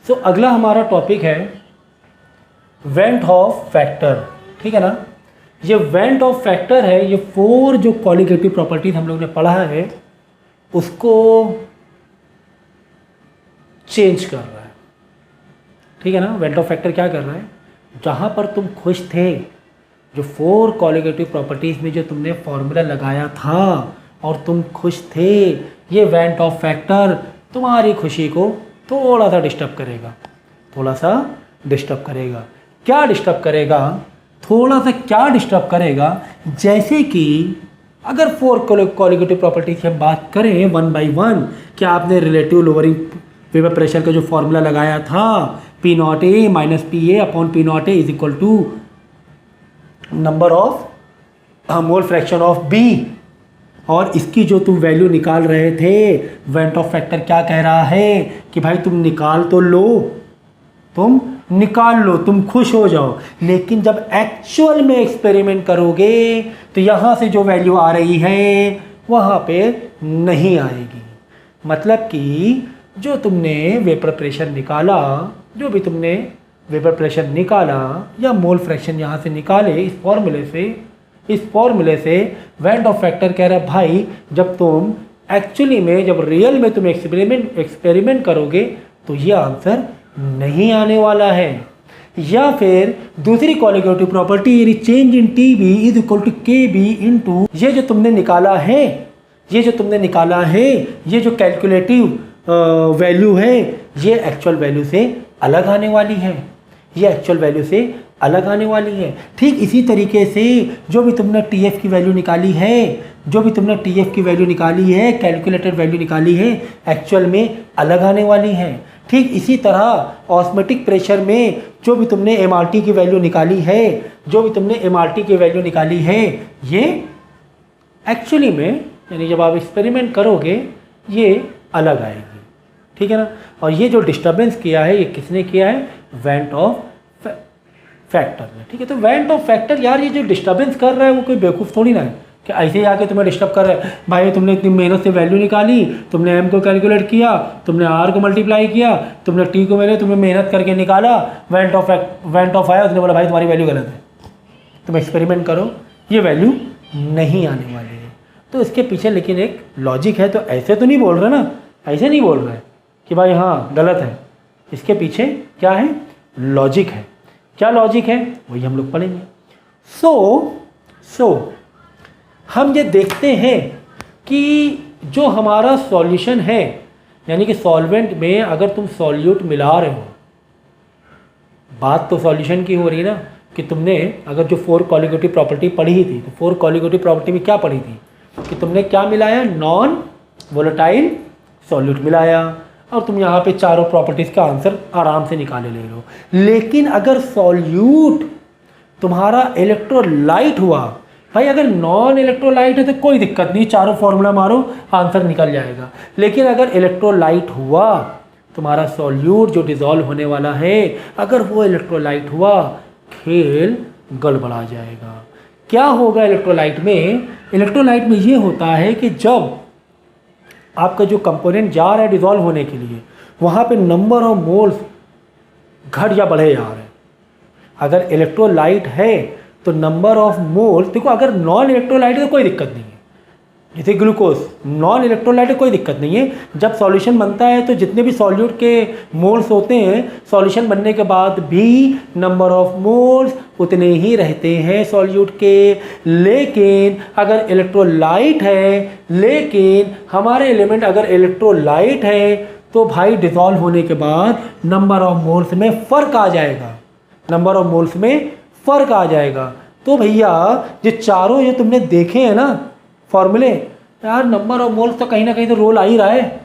सो अगला हमारा टॉपिक है वेंट ऑफ फैक्टर, ठीक है ना। ये वेंट ऑफ फैक्टर है, ये 4 जो क्वालिटेटिव प्रॉपर्टीज हम लोग ने पढ़ा है उसको चेंज कर रहा है, ठीक है ना। वेंट ऑफ फैक्टर क्या कर रहा है, जहाँ पर तुम खुश थे, जो 4 क्वालिटेटिव प्रॉपर्टीज में जो तुमने फॉर्मूला लगाया था और तुम खुश थे, ये वेंट ऑफ फैक्टर तुम्हारी खुशी को थोड़ा सा डिस्टर्ब करेगा, थोड़ा सा डिस्टर्ब करेगा। क्या डिस्टर्ब करेगा, थोड़ा सा क्या डिस्टर्ब करेगा, जैसे कि अगर 4 क्वालिटेटिव प्रॉपर्टीज की हम बात करें 1 by 1, क्या आपने रिलेटिव लोअरिंग वेपर प्रेशर का जो फॉर्मूला लगाया था P naught A minus P A upon P naught A is equal to number of mole fraction of B, और इसकी जो तुम वैल्यू निकाल रहे थे, वेंट ऑफ फैक्टर क्या कह रहा है कि भाई तुम निकाल तो लो, तुम निकाल लो, तुम खुश हो जाओ, लेकिन जब एक्चुअल में एक्सपेरिमेंट करोगे तो यहाँ से जो वैल्यू आ रही है वहाँ पे नहीं आएगी। मतलब कि जो तुमने वेपर प्रेशर निकाला, जो भी तुमने वेपर प्रेशर निकाला या मोल फ्रैक्शन यहाँ से निकाले इस फॉर्मूले से वेंट ऑफ फैक्टर कह रहा है भाई जब तुम एक्चुअली में, जब रियल में तुम एक्सपेरिमेंट करोगे तो ये आंसर नहीं आने वाला है। या फिर दूसरी qualitative property change in T B is equal to K B into, ये जो तुमने निकाला है, ये जो कैलकुलेटिव वैल्यू है, ये एक्चुअल वैल्यू से अलग आने वाली है, ये एक्चुअल वैल्यू से अलग आने वाली है। ठीक इसी तरीके से जो भी तुमने टीएफ की वैल्यू निकाली है, कैलकुलेटेड वैल्यू निकाली है, एक्चुअल में अलग आने वाली है। ठीक इसी तरह ऑस्मोटिक प्रेशर में जो भी तुमने एमआरटी की वैल्यू निकाली है, ये एक्चुअली में यानी जब आप एक्सपेरिमेंट करोगे ये अलग आएगी, ठीक है ना। और ये जो डिस्टर्बेंस किया है, ये किसने किया है, वेंट ऑफ फैक्टर ने, ठीक है। तो वेंट ऑफ फैक्टर यार ये जो डिस्टर्बेंस कर रहा है वो कोई बेवकूफ़ थोड़ी ना है कि ऐसे ही आके तुम्हें डिस्टर्ब कर रहा है। भाई तुमने इतनी मेहनत से वैल्यू निकाली, तुमने एम को कैलकुलेट किया, तुमने आर को मल्टीप्लाई किया, तुमने टी को तुमने मेहनत करके निकाला, वेंट ऑफ आया, उसने बोला भाई तुम्हारी वैल्यू गलत है, तुम एक्सपेरिमेंट करो, ये वैल्यू नहीं आने वाली है। तो इसके पीछे लेकिन एक लॉजिक है। तो ऐसे तो नहीं बोल रहे ना, ऐसे नहीं बोल रहे कि भाई हाँ गलत है, इसके पीछे क्या है, लॉजिक है। क्या लॉजिक है वही हम लोग पढ़ेंगे। सो हम ये देखते हैं कि जो हमारा सॉल्यूशन है, यानी कि सॉल्वेंट में अगर तुम सॉल्यूट मिला रहे हो, बात तो सॉल्यूशन की हो रही ना, कि तुमने अगर जो 4 क्वालिटेटिव प्रॉपर्टी पढ़ी थी, तो 4 क्वालिटेटिव प्रॉपर्टी में क्या पढ़ी थी कि तुमने क्या मिलाया, नॉन वोलेटाइल सॉल्यूट मिलाया, और तुम यहाँ पे चारों प्रॉपर्टीज़ का आंसर आराम से निकाले ले लो। लेकिन अगर सॉल्यूट तुम्हारा इलेक्ट्रोलाइट हुआ, भाई अगर नॉन इलेक्ट्रोलाइट है तो कोई दिक्कत नहीं, चारों फॉर्मूला मारो आंसर निकल जाएगा। लेकिन अगर इलेक्ट्रोलाइट हुआ, तुम्हारा सॉल्यूट जो डिज़ोल्व होने वाला है, अगर वो इलेक्ट्रोलाइट हुआ, खेल गड़बड़ा जाएगा। क्या होगा इलेक्ट्रोलाइट में, इलेक्ट्रोलाइट में ये होता है कि जब आपका जो कंपोनेंट जा रहा है डिज़ोल्व होने के लिए, वहाँ पे नंबर ऑफ मोल्स घट या बढ़े जा रहे हैं। अगर इलेक्ट्रोलाइट है तो नंबर ऑफ मोल्स, देखो अगर नॉन इलेक्ट्रोलाइट है तो कोई दिक्कत नहीं है, जैसे ग्लूकोज नॉन इलेक्ट्रोलाइट है, कोई दिक्कत नहीं है। जब सॉल्यूशन बनता है तो जितने भी सॉल्यूट के मोल्स होते हैं, सॉल्यूशन बनने के बाद भी नंबर ऑफ मोल्स उतने ही रहते हैं सॉल्यूट के। लेकिन अगर इलेक्ट्रोलाइट है, लेकिन हमारे एलिमेंट अगर इलेक्ट्रोलाइट है तो भाई डिज़ोल्व होने के बाद नंबर ऑफ मोल्स में फ़र्क आ जाएगा, तो भैया जो चारों ये तुमने देखे हैं ना फॉर्मूले, यार नंबर ऑफ मोल्स तो कहीं ना कहीं तो रोल आ ही रहा है।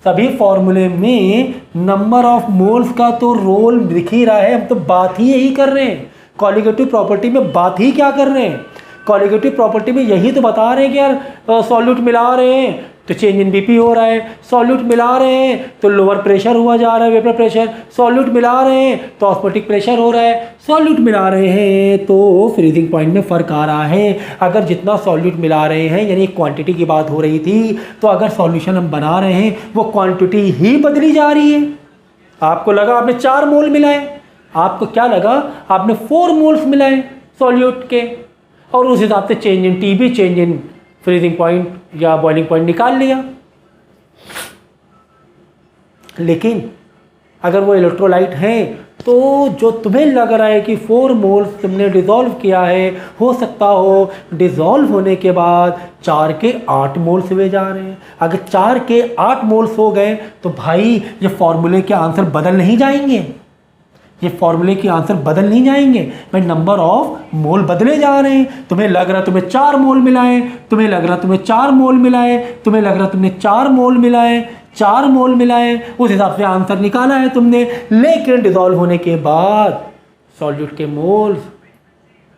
सभी फॉर्मूले में नंबर ऑफ मोल्स का तो रोल दिख ही रहा है। हम तो बात ही यही कर रहे हैं, क्वालिटेटिव प्रॉपर्टी में बात ही क्या कर रहे हैं, क्वालिटेटिव प्रॉपर्टी में यही तो बता रहे हैं कि यार सॉल्यूट मिला रहे हैं तो चेंज इन बीपी हो रहा है, सॉल्यूट मिला रहे हैं तो लोअर प्रेशर हुआ जा रहा है, वेपर प्रेशर, सॉल्यूट मिला रहे हैं तो ऑस्मोटिक प्रेशर हो रहा है, सॉल्यूट मिला रहे हैं तो फ्रीजिंग पॉइंट में फ़र्क आ रहा है। अगर जितना सॉल्यूट मिला रहे हैं, यानी क्वांटिटी की बात हो रही थी, तो अगर सॉल्यूशन हम बना रहे हैं वो क्वांटिटी ही बदली जा रही है, आपको लगा आपने 4 मोल मिलाए, आपको क्या लगा आपने 4 मोल्स मिलाए सॉल्यूट के, और उस हिसाब से change in TB, change in freezing point या बॉइलिंग पॉइंट निकाल लिया। लेकिन अगर वो इलेक्ट्रोलाइट हैं तो जो तुम्हें लग रहा है कि 4 मोल्स तुमने डिज़ोल्व किया है, हो सकता हो डिज़ोल्व होने के बाद 4 के 8 मोल्स हुए जा रहे हैं। अगर 4 के 8 मोल्स हो गए तो भाई ये फॉर्मूले के आंसर बदल नहीं जाएंगे, ये फॉर्मूले के आंसर बदल नहीं जाएंगे भाई, नंबर ऑफ मोल बदले जा रहे हैं। तुम्हें लग रहा तुम्हें 4 मोल मिलाए, तुम्हें लग रहा तुम्हें 4 मोल मिलाए, तुम्हें लग रहा तुमने 4 मोल मिलाए, 4 मोल मिलाए, उस हिसाब से आंसर निकाला है तुमने। लेकिन डिज़ोल्व होने के बाद सॉल्यूट के मोल्स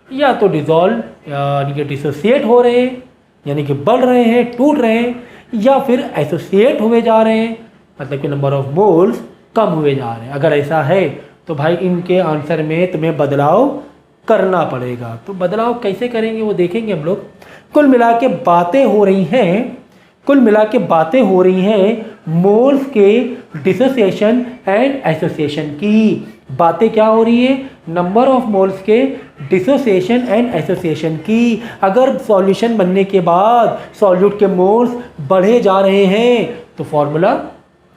या तो डिज़ोल्व यानी कि डिसोसिएट हो रहे हैं, यानी कि बढ़ रहे हैं, टूट रहे हैं, या फिर एसोसिएट हुए जा रहे हैं, मतलब कि नंबर ऑफ मोल्स कम हुए जा रहे हैं। अगर ऐसा है तो भाई इनके आंसर में तुम्हें बदलाव करना पड़ेगा। तो बदलाव कैसे करेंगे वो देखेंगे हम लोग। कुल मिला के बातें हो रही हैं, कुल मिला के बातें हो रही हैं मोल्स के डिसोसिएशन एंड एसोसिएशन की। बातें क्या हो रही है? नंबर ऑफ मोल्स के डिसोसिएशन एंड एसोसिएशन की। अगर सॉल्यूशन बनने के बाद सॉल्यूट के मोल्स बढ़े जा रहे हैं तो फॉर्मूला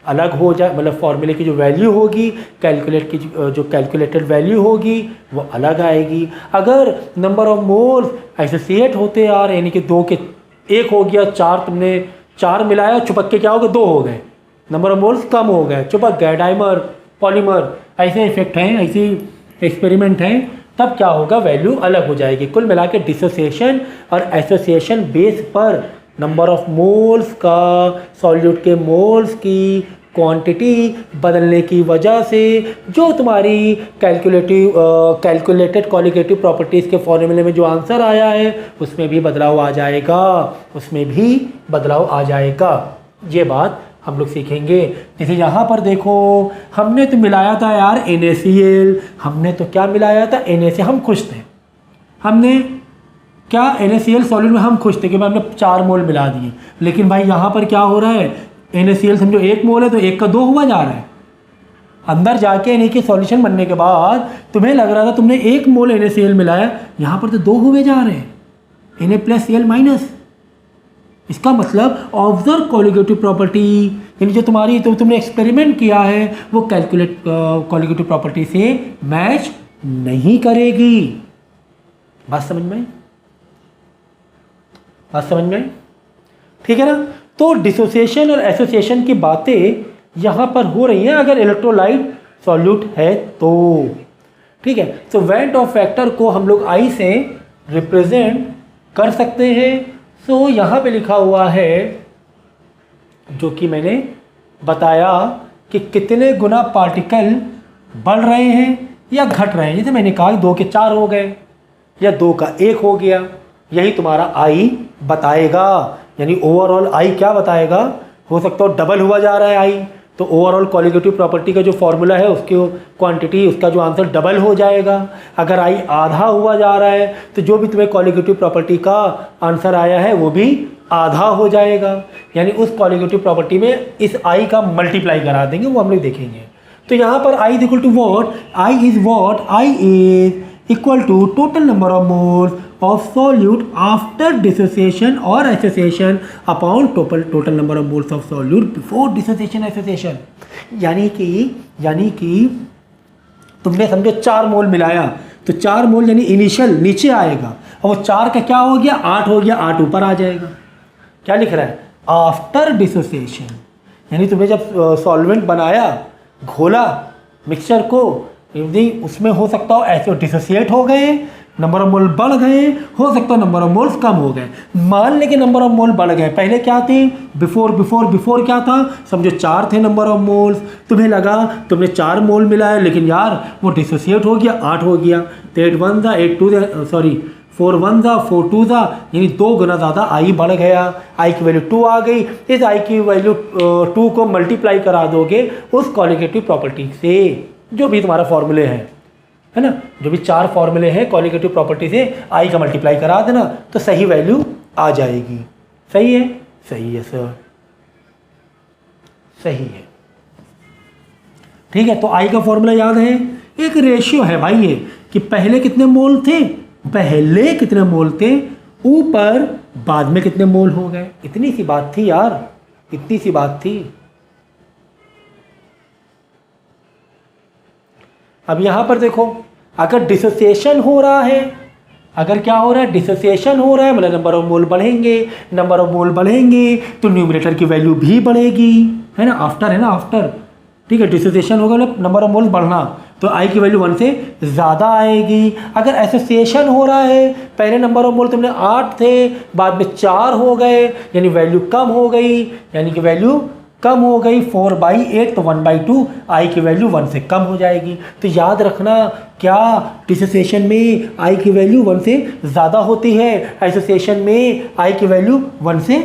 अलग हो जाए, मतलब फॉर्मूले की जो वैल्यू होगी, कैलकुलेट की जो कैलकुलेटेड वैल्यू होगी वो अलग आएगी। अगर नंबर ऑफ मोल्स एसोसिएट होते आ रहे, यानी कि 2 के 1 हो गया, 4 तुमने 4 मिलाया, चिपक के क्या हो गए 2 हो गए, नंबर ऑफ मोल्स कम हो गए, चिपक गए, डाइमर पॉलीमर, ऐसे इफेक्ट हैं, ऐसे एक्सपेरिमेंट हैं, तब क्या होगा वैल्यू अलग हो जाएगी। कुल मिला के डिसोसिएशन और एसोसिएशन बेस पर नंबर ऑफ मोल्स का सॉल्यूट के मोल्स की क्वांटिटी बदलने की वजह से जो तुम्हारी कैलकुलेटेड क्वालिटेटिव प्रॉपर्टीज़ के फॉर्मूले में जो आंसर आया है उसमें भी बदलाव आ जाएगा, उसमें भी बदलाव आ जाएगा। ये बात हम लोग सीखेंगे। जैसे यहाँ पर देखो हमने तो मिलाया था यार NaCl, हमने तो क्या मिलाया था Na, हम खुश थे, हमने क्या NaCl सॉल्यूट में हम खुश थे कि हमने 4 मोल मिला दिए। लेकिन भाई यहाँ पर क्या हो रहा है, NaCl समझो 1 मोल है तो 1 का 2 हुआ जा रहा है। अंदर जाके Na के सॉल्यूशन बनने के बाद तुम्हें लग रहा था तुमने 1 मोल NaCl मिलाया, यहाँ पर तो 2 हुए जा रहे हैं, Na+Cl-। इसका मतलब ऑब्जर्व कॉलिगेटिव प्रॉपर्टी, यानी जो तुम्हारी तो तुमने एक्सपेरिमेंट किया है वो कॉलिगेटिव प्रॉपर्टी से मैच नहीं करेगी। बात समझ में आई? बात समझ में आई? ठीक है ना। तो डिसोसिएशन और एसोसिएशन की बातें यहाँ पर हो रही हैं अगर इलेक्ट्रोलाइट सॉल्यूट है तो। ठीक है, तो वेंट ऑफ फैक्टर को हम लोग I से रिप्रेजेंट कर सकते हैं। तो यहाँ पे लिखा हुआ है जो कि मैंने बताया कि कितने गुना पार्टिकल बढ़ रहे हैं या घट रहे हैं। जैसे मैंने कहा 2 के 4 हो गए या 2 का 1 हो गया, यही तुम्हारा I बताएगा। यानी ओवरऑल I क्या बताएगा, हो सकता हो डबल हुआ जा रहा है I, तो ओवरऑल क्वालिटेटिव प्रॉपर्टी का जो फॉर्मूला है उसकी क्वांटिटी, उसका जो आंसर डबल हो जाएगा। अगर I आधा हुआ जा रहा है तो जो भी तुम्हें क्वालिटेटिव प्रॉपर्टी का आंसर आया है वो भी आधा हो जाएगा। यानी उस क्वालिटेटिव प्रॉपर्टी में इस I का मल्टीप्लाई करा देंगे, वो हम लोग देखेंगे। तो यहाँ पर I is equal to what, I is what, I is equal to total number of moles of solute after dissociation or association upon total number of moles of solute before dissociation association। यानी कि तुमने समझो 4 मोल मिलाया तो 4 मोल यानी initial नीचे आएगा और वो 4 का क्या हो गया 8 हो गया, 8 ऊपर आ जाएगा। क्या लिख रहा है, आफ्टर डिसोसिएशन। यानी तुमने जब सॉल्वेंट बनाया, घोला मिक्सचर को, यदि उसमें हो सकता हो ऐसे डिसोसिएट हो गए, नंबर ऑफ मोल बढ़ गए, हो सकता है नंबर ऑफ मोल्स कम हो गए। मान लें कि नंबर ऑफ मोल बढ़ गए, पहले क्या थे, बिफोर क्या था, समझो 4 थे नंबर ऑफ मोल्स, तुम्हें लगा तुमने 4 मोल मिलाया लेकिन यार वो डिसोसिएट हो गया, 8 हो गया, तो 8 1 था 8 2 सॉरी 4 1 था 4 2 था, यानी 2 गुना ज़्यादा I बढ़ गया। I की वैल्यू 2 आ गई, इस I की वैल्यू 2 को मल्टीप्लाई करा दोगे उस क्वालिटेटिव प्रॉपर्टी से, जो भी तुम्हारा फॉर्मूले है ना, जो भी 4 फॉर्मूले हैं क्वालिटेटिव प्रॉपर्टी से I का मल्टीप्लाई करा देना तो सही वैल्यू आ जाएगी। सही है, सही है सर, सही है। ठीक है, तो आई का फॉर्मूला याद है, एक रेशियो है भाई ये कि पहले कितने मोल थे, पहले कितने मोल थे ऊपर, बाद में कितने मोल हो गए। इतनी सी बात थी यार, इतनी सी बात थी। अब यहां पर देखो, अगर डिसोसिएशन हो रहा है, अगर क्या हो रहा है, डिसोसिएशन हो रहा है, मतलब नंबर ऑफ मोल बढ़ेंगे, नंबर ऑफ मोल बढ़ेंगे तो न्यूमरेटर की वैल्यू भी बढ़ेगी, है ना, आफ्टर है ना, आफ्टर, ठीक है, डिसोसिएशन होगा मतलब नंबर ऑफ मोल बढ़ना, तो आई की वैल्यू 1 से ज़्यादा आएगी। अगर एसोसिएशन हो रहा है, पहले नंबर ऑफ मोल तुमने 8 थे, बाद में 4 हो गए, यानी वैल्यू कम हो गई, यानी कि वैल्यू कम हो गई 4/8, तो 1/2 आई की वैल्यू 1 से कम हो जाएगी। तो याद रखना, क्या डिसोसिएशन में आई की वैल्यू 1 से ज़्यादा होती है, एसोसिएशन में आई की वैल्यू 1 से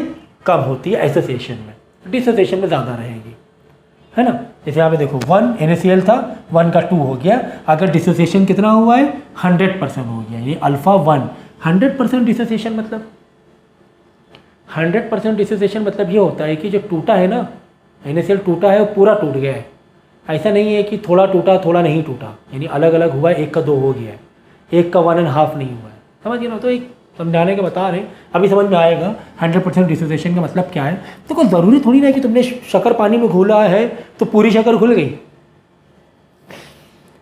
कम होती है, एसोसिएशन में, डिसोसिएशन में ज़्यादा रहेगी, है ना। जैसे यहाँ पे देखो 1 NaCl था, 1 का 2 हो गया। अगर डिसोसिएशन कितना हुआ है, 100% हो गया, ये अल्फा 1। 100% डिसोसिएशन मतलब 100% डिसोसिएशन मतलब ये होता है कि जो टूटा है ना, NaCl टूटा है वो पूरा टूट गया है। ऐसा नहीं है कि थोड़ा टूटा थोड़ा नहीं टूटा, यानी अलग अलग हुआ है, एक का 2 हो गया है, एक का 1.5 नहीं हुआ है, समझ गए ना। तो एक समझाने का बता रहे, अभी समझ में आएगा 100% डिसोसिएशन का मतलब क्या है। तो कोई ज़रूरी थोड़ी ना है कि तुमने शक्कर पानी में घोला है तो पूरी शक्कर घुल गई,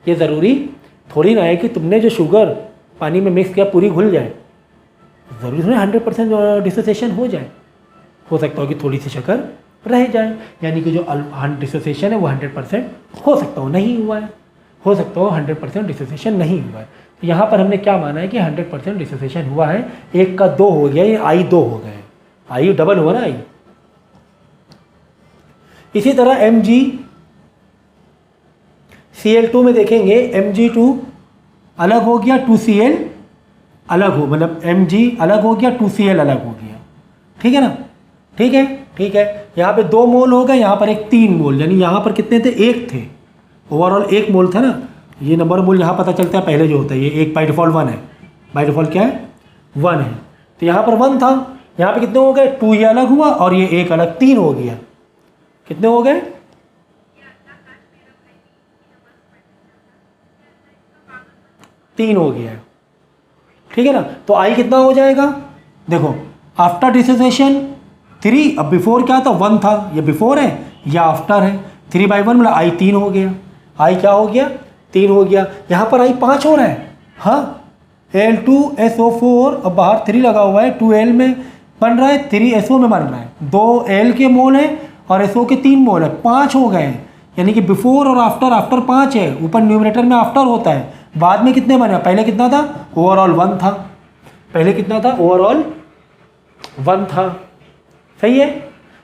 ये ज़रूरी थोड़ी ना है कि तुमने जो शुगर पानी में मिक्स किया पूरी घुल जाए, ज़रूरी थोड़ी 100% डिसोसिएशन हो जाए। हो सकता हो कि थोड़ी सी शक्कर रह जाए, यानी कि जो डिसोसिएशन है वो 100% हो सकता हो नहीं हुआ है, हो सकता हो 100% डिसोसिएशन नहीं हुआ है। तो यहाँ पर हमने क्या माना है कि 100% डिसोसिएशन हुआ है, एक का 2 हो गया, ये आई 2 हो गए, आई डबल हुआ ना आई। इसी तरह MgCl2 में देखेंगे, Mg2 अलग हो गया, 2Cl अलग हो, मतलब Mg अलग हो गया, 2Cl अलग हो गया, ठीक है ना, ठीक है, ठीक है। यहाँ पे 2 मोल हो गए, यहाँ पर एक 3 मोल, यानी यहाँ पर कितने थे, 1 थे, ओवरऑल 1 मोल था ना। ये नंबर मोल यहाँ पता चलता है पहले जो होता है, ये 1 बाई डिफ़ॉल्ट 1 है, बाई डिफ़ॉल्ट क्या है 1 है, तो यहाँ पर 1 था, यहाँ पे कितने हो गए, 2 ये अलग हुआ और ये 1 अलग, 3 हो गया, कितने हो गए, 3 हो गया, ठीक है ना। तो आई कितना हो जाएगा, देखो आफ्टर डिसोसिएशन 3, अब बिफोर क्या था 1 था, ये बिफोर है या आफ्टर है, 3/1 मतलब आई 3 हो गया, आई क्या हो गया 3 हो गया। यहाँ पर आई 5 हो रहा है, हाँ Al2SO4, अब बाहर 3 लगा हुआ है, 2L में बन रहा है, 3SO में बन रहा है, 2 L के मोल है और SO के 3 मोल है, 5 हो गए, यानी कि बिफोर और आफ्टर, आफ्टर 5 है, ऊपर न्यूमरेटर में आफ्टर होता है, बाद में कितने बने, पहले कितना था, ओवरऑल 1 था, पहले कितना था, ओवरऑल 1 था, सही है।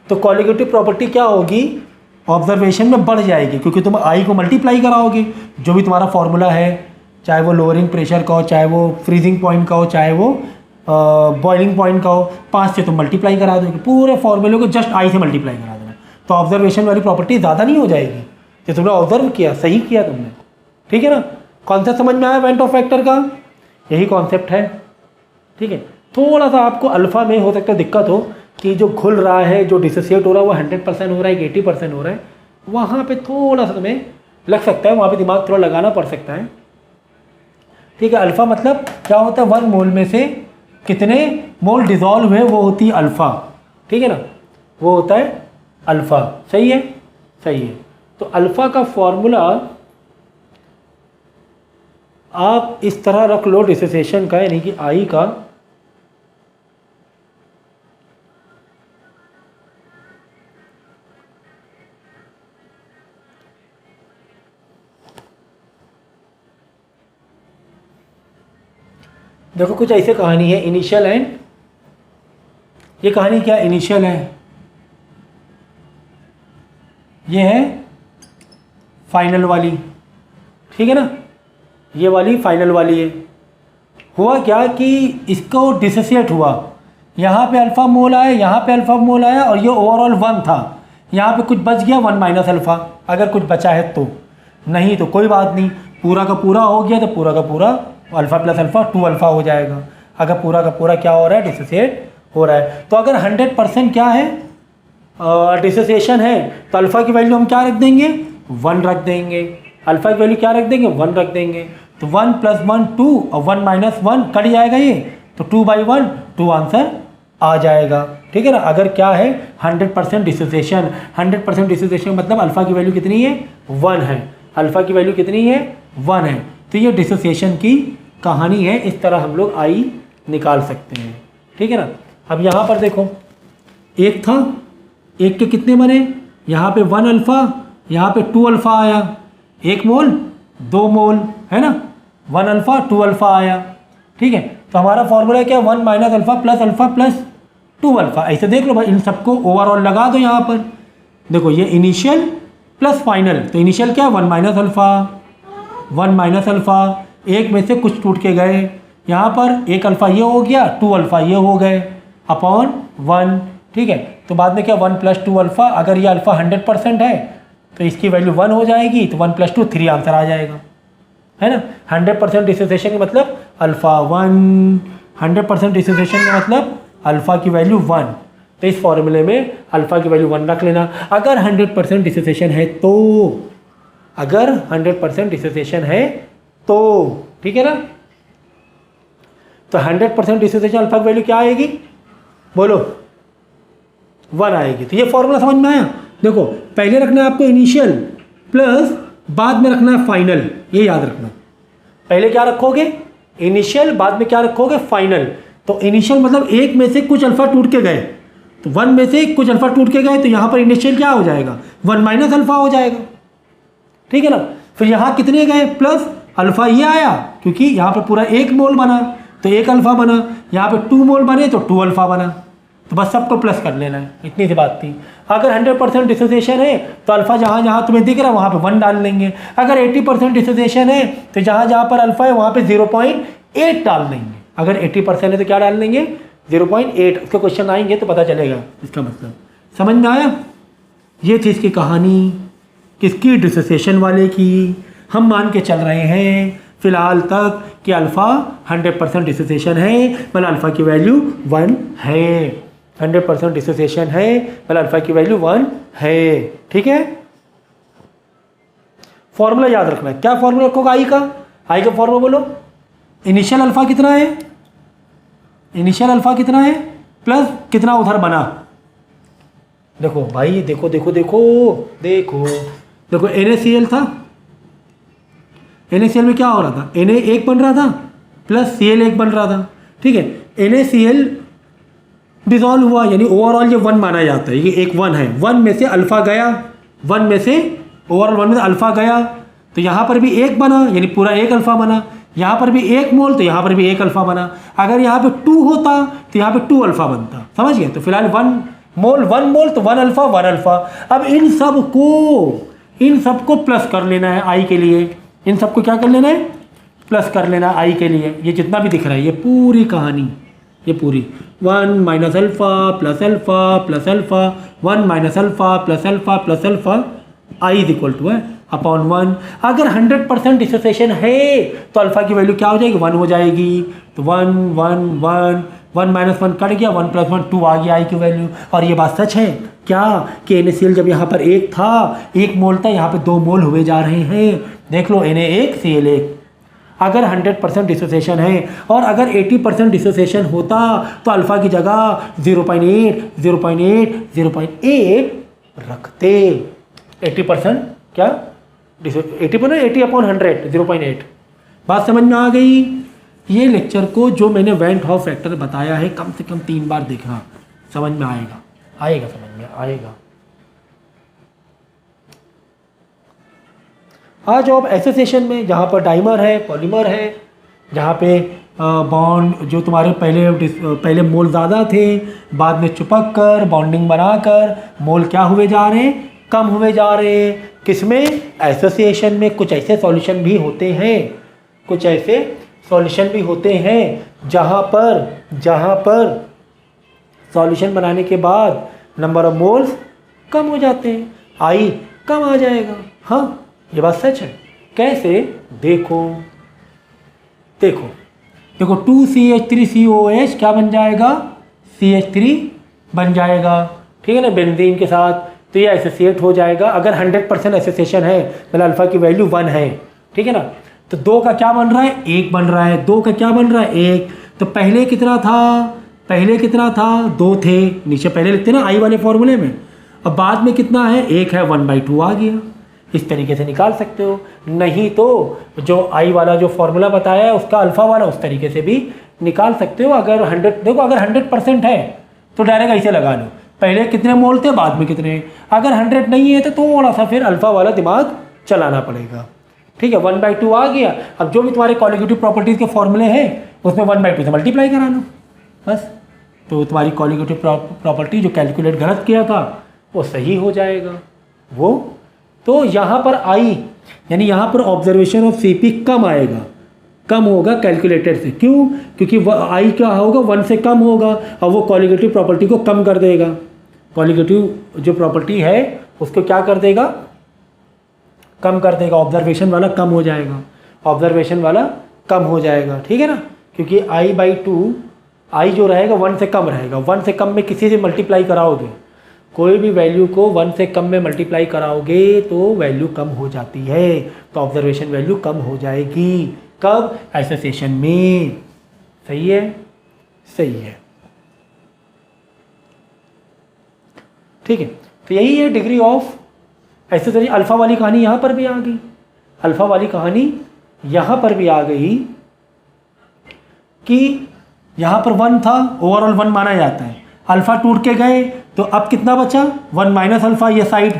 तो कॉलिगेटिव प्रॉपर्टी क्या होगी, ऑब्जर्वेशन में बढ़ जाएगी, क्योंकि तुम आई को मल्टीप्लाई कराओगे, जो भी तुम्हारा फॉर्मूला है, चाहे वो लोअरिंग प्रेशर का हो, चाहे वो फ्रीजिंग पॉइंट का हो, चाहे वो बॉइलिंग पॉइंट का हो, 5 से तुम मल्टीप्लाई करा दोगे, पूरे फॉर्मूले को जस्ट आई से मल्टीप्लाई करा देना, तो ऑब्जर्वेशन वाली प्रॉपर्टी ज़्यादा नहीं हो जाएगी, जो तुमने ऑब्जर्व किया सही किया तुमने, ठीक है ना। कॉन्सेप्ट समझ में आया वेंट ऑफ फैक्टर का, यही कॉन्सेप्ट है, ठीक है। थोड़ा सा आपको अल्फ़ा में हो सकता है दिक्कत हो कि जो घुल रहा है, जो डिसोसिएट हो रहा है वो 100% हो रहा है कि 80% हो रहा है, वहाँ पे थोड़ा सा तुम्हें लग सकता है, वहाँ पे दिमाग थोड़ा लगाना पड़ सकता है, ठीक है। अल्फ़ा मतलब क्या होता है, 1 मोल में से कितने मोल डिज़ोल्व हुए वो होती है अल्फ़ा, ठीक है ना, वो होता है अल्फ़ा, सही है, सही है। तो अल्फ़ा का फॉर्मूला आप इस तरह रख लो डिसोसिएशन का, यानी कि आई का देखो कुछ ऐसे कहानी है, इनिशियल एंड, ये कहानी क्या इनिशियल है, ये है फाइनल वाली, ठीक है ना, ये वाली फाइनल वाली है। हुआ क्या कि इसको डिसोसिएट हुआ, यहाँ पे अल्फ़ा मोल आया, यहाँ पे अल्फ़ा मोल आया और ये ओवरऑल 1 था, यहाँ पे कुछ बच गया 1 माइनस अल्फ़ा, अगर कुछ बचा है तो, नहीं तो कोई बात नहीं, पूरा का पूरा हो गया तो पूरा का पूरा अल्फ़ा प्लस अल्फ़ा 2 अल्फ़ा हो जाएगा। अगर पूरा का पूरा क्या हो रहा है, डिसोसिएट हो रहा है, तो अगर 100% क्या है डिसोसिएशन है, तो अल्फ़ा की वैल्यू हम क्या रख देंगे 1 रख देंगे, अल्फा की वैल्यू क्या रख देंगे 1 रख देंगे, तो 1 + 1 2 और 1 - 1 कट जाएगा ये, तो 2/1 2 आंसर आ जाएगा। ठीक है ना। अगर क्या है 100% डिसोसिएशन, 100% डिसोसिएशन मतलब अल्फा की वैल्यू कितनी है 1 है, अल्फा की वैल्यू कितनी है 1 है, तो ये डिसोसिएशन की कहानी है। इस तरह हम लोग आई निकाल सकते हैं। ठीक है ना। अब यहाँ पर देखो एक था, एक के कितने बने, यहाँ पे 1 अल्फ़ा, यहाँ पे 2 अल्फ़ा आया, 1 मोल 2 मोल है ना, 1 अल्फ़ा 2 अल्फ़ा आया। ठीक है, तो हमारा फॉर्मूला क्या 1 - अल्फ़ा + 2 अल्फ़ा। ऐसे देख लो भाई, इन सबको ओवरऑल लगा दो। यहाँ पर देखो ये इनिशियल प्लस फाइनल, तो इनिशियल क्या 1 - अल्फ़ा, 1 - अल्फ़ा, एक में से कुछ टूट के गए, यहाँ पर 1 अल्फ़ा ये हो गया, 2 अल्फ़ा ये हो गए अपॉन 1। ठीक है, तो बाद में क्या 1 + 2 अल्फ़ा, अगर ये अल्फ़ा 100% है तो इसकी वैल्यू 1 हो जाएगी, तो 1 + 2 3 आंसर आ जाएगा, है ना। 100% डिसोसिएशन का मतलब अल्फ़ा 1, 100% डिसोसिएशन का मतलब अल्फ़ा की वैल्यू 1, तो इस फॉर्मूले में अल्फ़ा की वैल्यू 1 रख लेना। अगर 100% डिसोसिएशन है तो, अगर 100% डिसोसिएशन है तो, ठीक है ना। तो 100% डिसोसिएशन अल्फ़ा की वैल्यू क्या आएगी बोलो 1 आएगी। तो ये फॉर्मूला समझ में आया। देखो पहले रखना है आपको इनिशियल प्लस बाद में रखना है फाइनल, ये याद रखना। पहले क्या रखोगे इनिशियल, बाद में क्या रखोगे फाइनल। तो इनिशियल मतलब एक में से कुछ अल्फ़ा टूट के गए, तो 1 में से कुछ अल्फ़ा टूट के गए, तो यहाँ पर इनिशियल क्या हो जाएगा 1 - अल्फ़ा हो जाएगा। ठीक है ना। फिर यहाँ कितने गए प्लस अल्फ़ा ये आया, क्योंकि यहाँ पर पूरा 1 मोल बना तो 1 अल्फ़ा बना, यहाँ पे 2 मोल बने तो 2 अल्फ़ा बना, तो बस सबको प्लस कर लेना है, इतनी सी बात थी। अगर 100% डिसोसिएशन है तो अल्फ़ा जहाँ जहाँ तुम्हें दिख रहा है वहाँ पे 1 डाल लेंगे। अगर 80% डिसोसिएशन है तो जहाँ जहाँ पर अल्फ़ा है वहाँ पे 0.8 डाल देंगे। अगर 80% है तो क्या डाल देंगे 0.8। उसके क्वेश्चन आएंगे तो पता चलेगा इसका मतलब। समझ में आया। ये थी इसकी कहानी, किसकी डिसोसिएशन वाले की। हम मान के चल रहे हैं फिलहाल तक कि अल्फ़ा 100% डिसोसिएशन है, मतलब अल्फ़ा की वैल्यू 1 है। 100% डिसोसिएशन है, मतलब अल्फ़ा की वैल्यू 1 है। ठीक है। फॉर्मूला याद रखना है। क्या फॉर्मूला रखोगे आई का, आई का फॉर्मूला बोलो। इनिशियल अल्फ़ा कितना है, इनिशियल अल्फ़ा कितना है प्लस कितना उधर बना। देखो भाई देखो देखो देखो देखो देखो NaCl था, NaCl में क्या हो रहा था Na 1 बन रहा था प्लस Cl 1 बन रहा था। ठीक है, NaCl डिजॉल्व हुआ, यानी ओवरऑल ये 1 माना जाता है, ये एक 1 है। 1 में से अल्फ़ा गया, 1 में से ओवरऑल 1 में से अल्फ़ा गया, तो यहाँ पर भी 1 बना, यानी पूरा 1 अल्फ़ा बना। यहाँ पर भी 1 मोल, तो यहाँ पर भी 1 अल्फ़ा बना। अगर यहाँ पे 2 होता तो यहाँ पे 2 अल्फ़ा बनता। समझ गए। तो फिलहाल 1 मोल तो 1 अल्फ़ा 1 अल्फ़ा। अब इन सबको प्लस कर लेना है आई के लिए। इन सबको क्या कर लेना है प्लस कर लेना आई के लिए। ये जितना भी दिख रहा है ये पूरी कहानी, ये पूरी 1 - alpha plus alpha plus alpha, 1 - alpha plus alpha plus alpha, I is equal to है अपॉन 1। अगर 100% डिसोसिएशन है तो अल्फ़ा की वैल्यू क्या हो जाएगी 1 हो जाएगी। तो 1 1 1 1 - 1 कट गया, 1 + 1 2 आ गया आई की वैल्यू। और ये बात सच है क्या कि NaCl जब यहाँ पर 1 था 1 मोल था, यहाँ पे 2 मोल हुए जा रहे हैं। देख लो Na 1 Cl 1। अगर 100% डिसोसिएशन है और अगर 80% डिसोसिएशन होता तो अल्फ़ा की जगह 0.8 0.8 0.8 रखते। 80% क्या 80/100 0.8। बात समझ में आ गई। ये लेक्चर को जो मैंने वेन हॉफ फैक्टर बताया है कम से कम 3 बार देखना, समझ में आएगा, आएगा समझ में आएगा। आ जाओ अब एसोसिएशन में, जहाँ पर डाइमर है पॉलीमर है, जहाँ पे बॉन्ड जो तुम्हारे पहले मोल ज़्यादा थे, बाद में चिपक कर बॉन्डिंग बनाकर मोल क्या हुए जा रहे हैं कम हुए जा रहे हैं। किसमें एसोसिएशन में। कुछ ऐसे सॉल्यूशन भी होते हैं, कुछ ऐसे सॉल्यूशन भी होते हैं जहाँ पर सॉल्यूशन बनाने के बाद नंबर ऑफ मोल्स कम हो जाते हैं, आई कम आ जाएगा। हाँ ये बात सच है। कैसे देखो 2CH3COH क्या बन जाएगा CH3 बन जाएगा। ठीक है ना, बेंजीन के साथ तो ये एसोसिएट हो जाएगा अगर 100% एसोसिएशन है, मतलब अल्फ़ा की वैल्यू 1 है, ठीक है ना। तो 2 का क्या बन रहा है, 1 बन रहा है, 2 का क्या बन रहा है, 1। तो पहले कितना था, 2 थे, नीचे पहले लिखते ना आई वाले फॉर्मूले में। अब बाद में कितना है, 1 है, 1/2 आ गया। इस तरीके से निकाल सकते हो। नहीं तो जो आई वाला जो फॉर्मूला बताया है उसका अल्फ़ा वाला उस तरीके से भी निकाल सकते हो। अगर 100% है तो डायरेक्ट ऐसे लगा लो, पहले कितने मोल थे, बाद में कितने। अगर 100 नहीं है तो थोड़ा सा फिर अल्फ़ा वाला दिमाग चलाना पड़ेगा, ठीक है। 1/2 आ गया। अब जो भी तुम्हारे कॉलिगेटिव प्रॉपर्टीज़ के फॉर्मूले हैं उसमें 1/2 से मल्टीप्लाई करा लो बस। तो तुम्हारी कॉलिगेटिव प्रॉपर्टी जो कैलकुलेट गलत किया था वो सही हो जाएगा वो। तो यहाँ पर आई यानी यहाँ पर ऑब्जर्वेशन ऑफ CP कम आएगा, कम होगा कैलकुलेटेड से। क्यों? क्योंकि आई क्या होगा, 1 से कम होगा और वो कॉलिगेटिव प्रॉपर्टी को कम कर देगा। कॉलिगेटिव जो प्रॉपर्टी है उसको क्या कर देगा, कम कर देगा। ऑब्जर्वेशन वाला कम हो जाएगा, ऑब्जर्वेशन वाला कम हो जाएगा, ठीक है ना। क्योंकि I/2 आई जो रहेगा 1 से कम रहेगा। 1 से कम में किसी से मल्टीप्लाई कराओगे, कोई भी वैल्यू को 1 से कम में मल्टीप्लाई कराओगे तो वैल्यू कम हो जाती है, तो ऑब्जर्वेशन वैल्यू कम हो जाएगी। कब? एसोसिएशन में। सही है, सही है, ठीक है। तो यही है डिग्री ऑफ एसोसिएशन। अल्फ़ा वाली कहानी यहाँ पर भी आ गई, अल्फ़ा वाली कहानी यहाँ पर भी आ गई कि यहाँ पर 1 था, ओवरऑल 1 माना जाता है। अल्फ़ा टूट के गए तो अब कितना बचा, 1 माइनस अल्फ़ा। ये साइड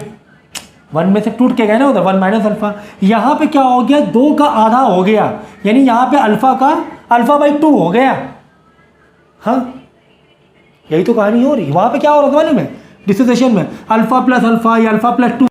1 में से टूट के गए ना उधर, 1 माइनस अल्फ़ा। यहाँ पे क्या हो गया, 2 का आधा हो गया, यानी यहाँ पे अल्फ़ा का अल्फ़ा/2 हो गया। हाँ, यही तो कहानी हो रही। वहाँ पे क्या हो रहा था मालूम है, डिसोसिएशन में अल्फ़ा प्लस अल्फ़ा या अल्फ़ा प्लस 2